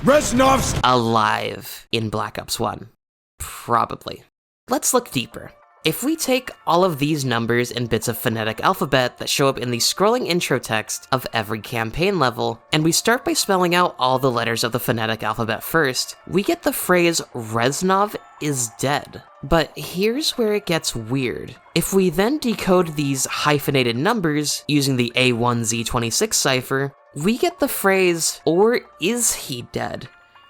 REZNOV's alive in Black Ops 1. Probably. Let's look deeper. If we take all of these numbers and bits of phonetic alphabet that show up in the scrolling intro text of every campaign level, and we start by spelling out all the letters of the phonetic alphabet first, we get the phrase REZNOV is dead. But here's where it gets weird. If we then decode these hyphenated numbers using the A1Z26 cipher, we get the phrase, or is he dead?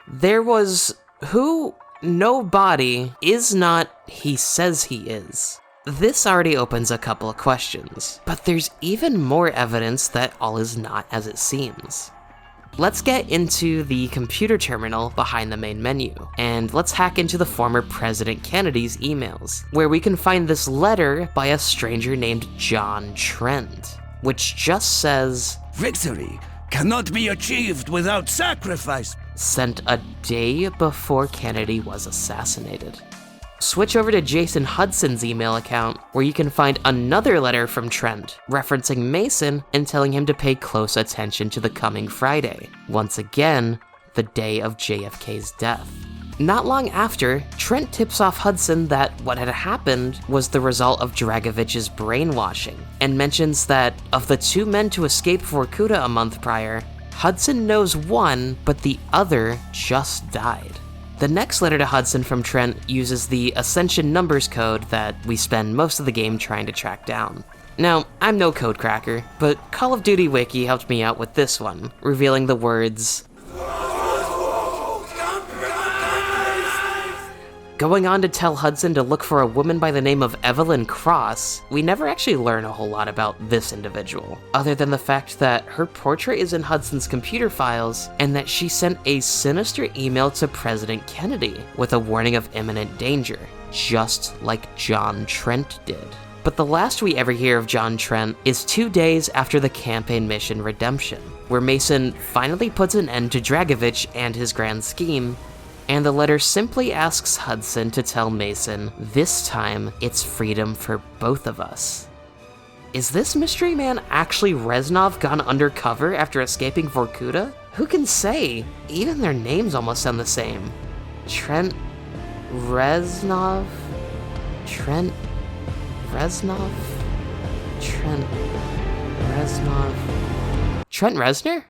There was who? No body is not he says he is. This already opens a couple of questions, but there's even more evidence that all is not as it seems. Let's get into the computer terminal behind the main menu, and let's hack into the former President Kennedy's emails, where we can find this letter by a stranger named John Trent, which just says, "Victory cannot be achieved without sacrifice." Sent a day before Kennedy was assassinated. Switch over to Jason Hudson's email account, where you can find another letter from Trent, referencing Mason and telling him to pay close attention to the coming Friday. Once again, the day of JFK's death. Not long after, Trent tips off Hudson that what had happened was the result of Dragovich's brainwashing, and mentions that of the two men to escape Vorkuta a month prior, Hudson knows one, but the other just died. The next letter to Hudson from Trent uses the Ascension numbers code that we spend most of the game trying to track down. Now, I'm no code cracker, but Call of Duty Wiki helped me out with this one, revealing the words, going on to tell Hudson to look for a woman by the name of Evelyn Cross. We never actually learn a whole lot about this individual, other than the fact that her portrait is in Hudson's computer files, and that she sent a sinister email to President Kennedy with a warning of imminent danger, just like John Trent did. But the last we ever hear of John Trent is 2 days after the campaign mission Redemption, where Mason finally puts an end to Dragovich and his grand scheme, and the letter simply asks Hudson to tell Mason, this time it's freedom for both of us. Is this mystery man actually REZNOV gone undercover after escaping Vorkuta? Who can say? Even their names almost sound the same. Trent REZNOV? Trent REZNOV? Trent REZNOV? Trent Reznor?